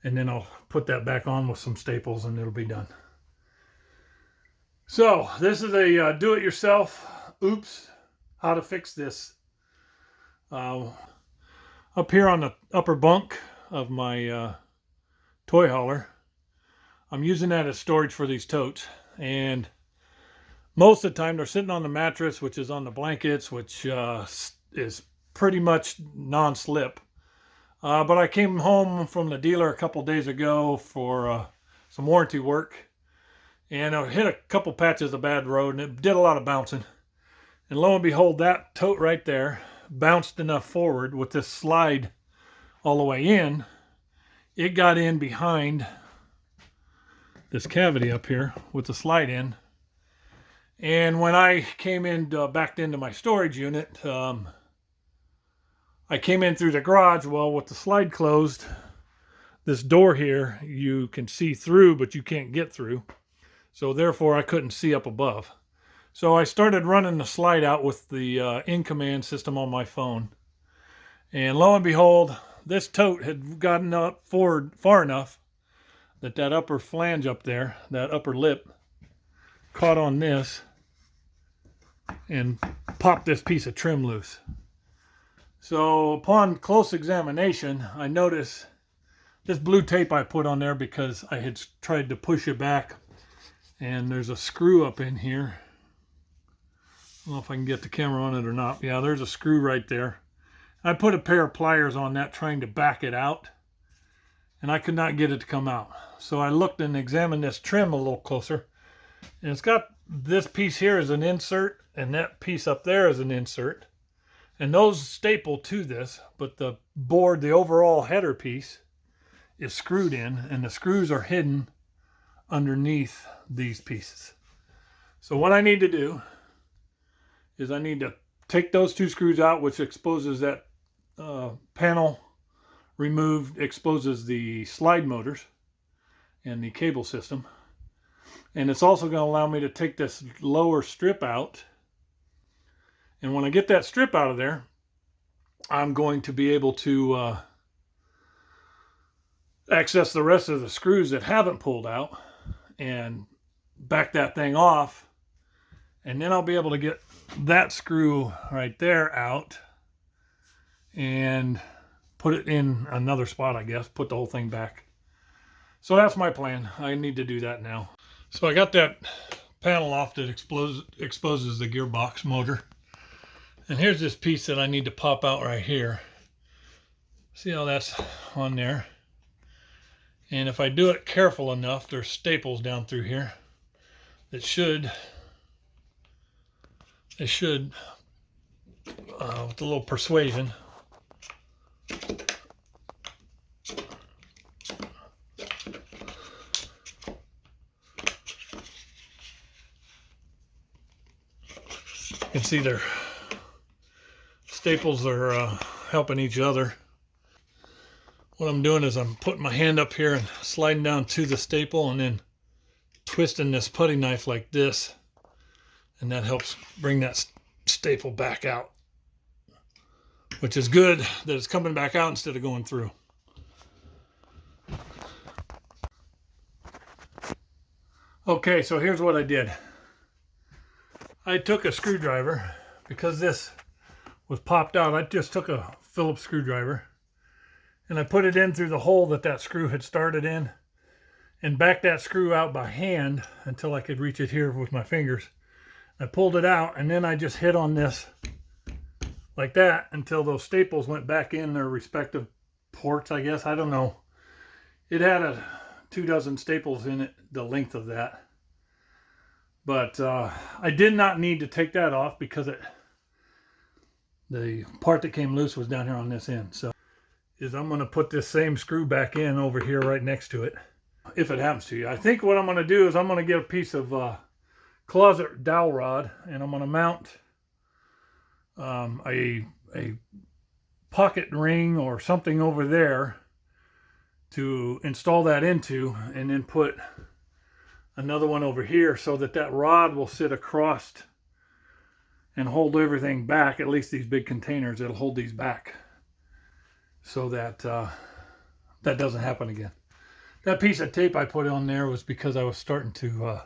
and then I'll put that back on with some staples and it'll be done. So this is a do-it-yourself oops how to fix this. Up here on the upper bunk of my toy hauler, I'm using that as storage for these totes, and most of the time they're sitting on the mattress, which is on the blankets, which is pretty much non-slip. But I came home from the dealer a couple days ago for some warranty work, and I hit a couple patches of bad road, and it did a lot of bouncing. And lo and behold, that tote right there bounced enough forward with this slide all the way in. It got in behind this cavity up here with the slide in. And when I came in, backed into my storage unit, I came in through the garage. Well, with the slide closed, this door here, you can see through, but you can't get through. So therefore, I couldn't see up above. So I started running the slide out with the in-command system on my phone. And lo and behold, this tote had gotten up forward far enough that that upper flange up there, that upper lip, caught on this and popped this piece of trim loose. So upon close examination, I noticed this blue tape I put on there because I had tried to push it back, and there's a screw up in here. I don't know if I can get the camera on it or not. Yeah, there's a screw right there. I put a pair of pliers on that trying to back it out, and I could not get it to come out. So I looked and examined this trim a little closer, and it's got this piece here as an insert, and that piece up there is an insert. And those staple to this, but the board, the overall header piece, is screwed in, and the screws are hidden underneath these pieces. So what I need to do is I need to take those two screws out, which exposes that panel removed, exposes the slide motors and the cable system. And it's also going to allow me to take this lower strip out. And when I get that strip out of there, I'm going to be able to access the rest of the screws that haven't pulled out and back that thing off. And then I'll be able to get that screw right there out and put it in another spot, I guess, put the whole thing back. So that's my plan. I need to do that now. So I got that panel off that exposes the gearbox motor. And here's this piece that I need to pop out right here. See how that's on there? And if I do it careful enough, there's staples down through here that should, with a little persuasion, you can see their staples are helping each other. What I'm doing is I'm putting my hand up here and sliding down to the staple and then twisting this putty knife like this, and that helps bring that staple back out, which is good that it's coming back out instead of going through. Okay, so here's what I did. I took a screwdriver, because this was popped out. I just took a Phillips screwdriver and I put it in through the hole that that screw had started in and backed that screw out by hand until I could reach it here with my fingers. I pulled it out, and then I just hit on this like that until those staples went back in their respective ports, I guess. I don't know. It had 24 staples in it, the length of that. But I did not need to take that off because the part that came loose was down here on this end. So I'm going to put this same screw back in over here right next to it, if it happens to you. I think what I'm going to do is I'm going to get a piece of closet dowel rod, and I'm going to mount a pocket ring or something over there to install that into, and then put another one over here so that that rod will sit across and hold everything back. At least these big containers, it'll hold these back so that that doesn't happen again. That piece of tape I put on there was because I was starting to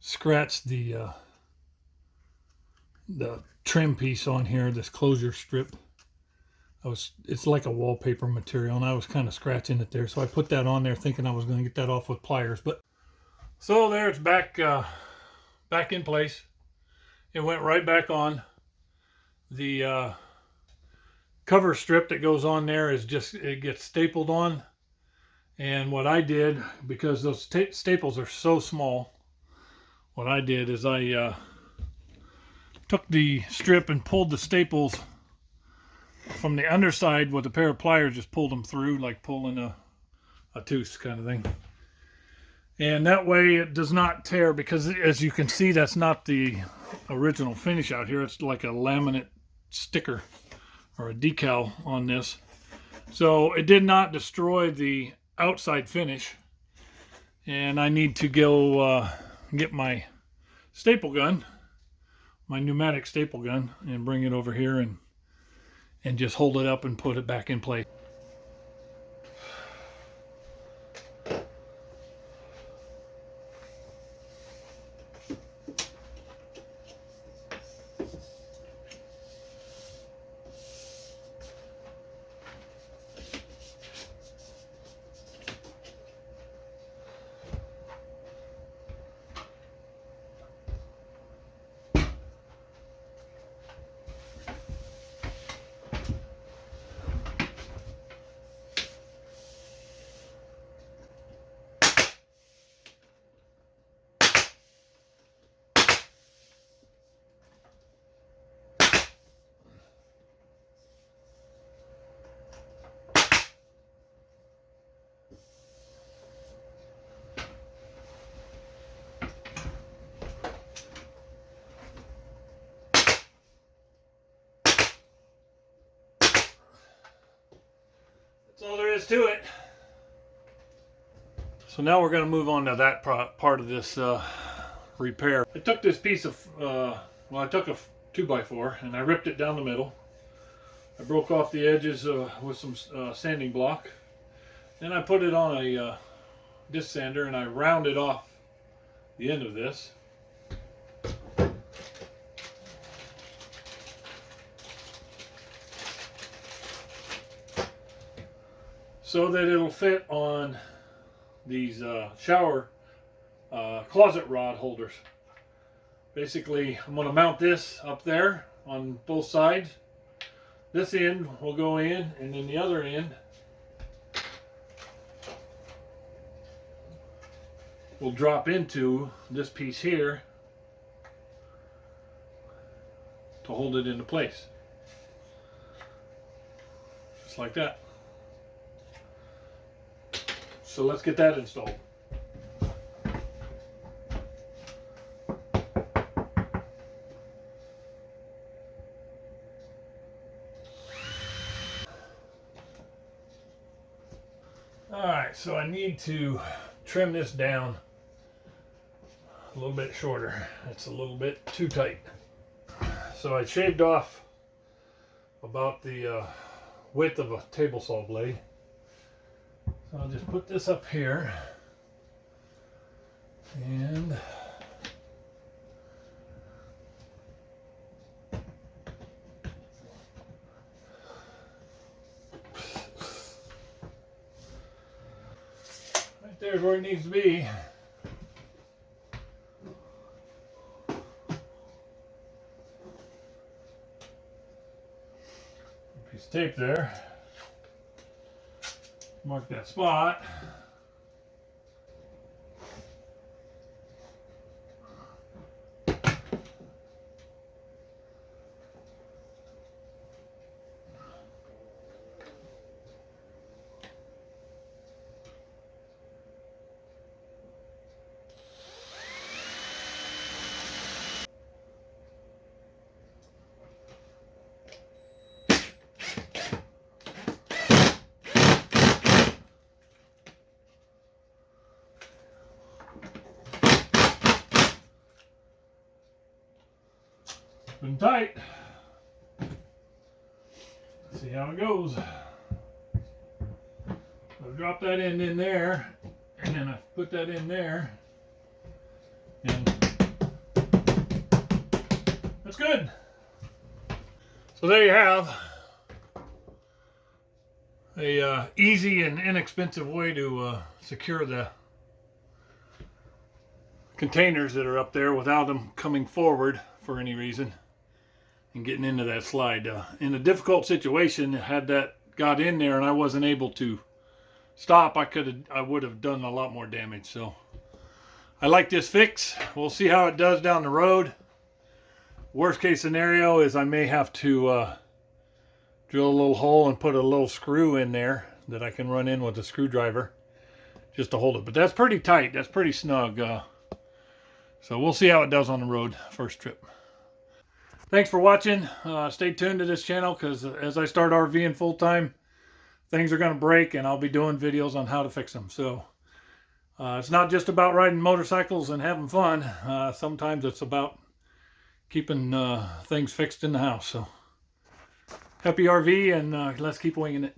scratch the trim piece on here, this closure strip. It's like a wallpaper material, and I was kind of scratching it there, so I put that on there thinking I was going to get that off with pliers. But so there, it's back in place. It went right back on. The cover strip that goes on there is just, it gets stapled on. And what I did, because those staples are so small, what I did is I took the strip and pulled the staples from the underside with a pair of pliers, just pulled them through like pulling a tooth kind of thing. And that way it does not tear, because as you can see, that's not the original finish out here. It's like a laminate sticker or a decal on this. So it did not destroy the outside finish. And I need to go get my staple gun, my pneumatic staple gun, and bring it over here and just hold it up and put it back in place. That's all there is to it. So now we're going to move on to that part of this repair. I took this piece of, I took a 2x4 and I ripped it down the middle. I broke off the edges with some sanding block. Then I put it on a disc sander and I rounded off the end of this. So that it'll fit on these shower closet rod holders. Basically, I'm going to mount this up there on both sides. This end will go in, and then the other end will drop into this piece here to hold it into place. Just like that. So let's get that installed. Alright, so I need to trim this down a little bit shorter. It's a little bit too tight. So I shaved off about the width of a table saw blade. So I'll just put this up here and right there's where it needs to be. Piece of tape there. Mark that spot. Been tight. Let's see how it goes. I've drop that in there, and then I put that in there, and that's good. So there you have a easy and inexpensive way to secure the containers that are up there without them coming forward for any reason and getting into that slide. In a difficult situation, had that got in there and I wasn't able to stop, I would have done a lot more damage. So I like this fix. We'll see how it does down the road. Worst case scenario is I may have to drill a little hole and put a little screw in there that I can run in with a screwdriver just to hold it. But that's pretty tight. That's pretty snug. So we'll see how it does on the road first trip. Thanks for watching. Stay tuned to this channel because as I start RVing full time, things are going to break and I'll be doing videos on how to fix them. So it's not just about riding motorcycles and having fun. Sometimes it's about keeping things fixed in the house. So happy RV, and let's keep winging it.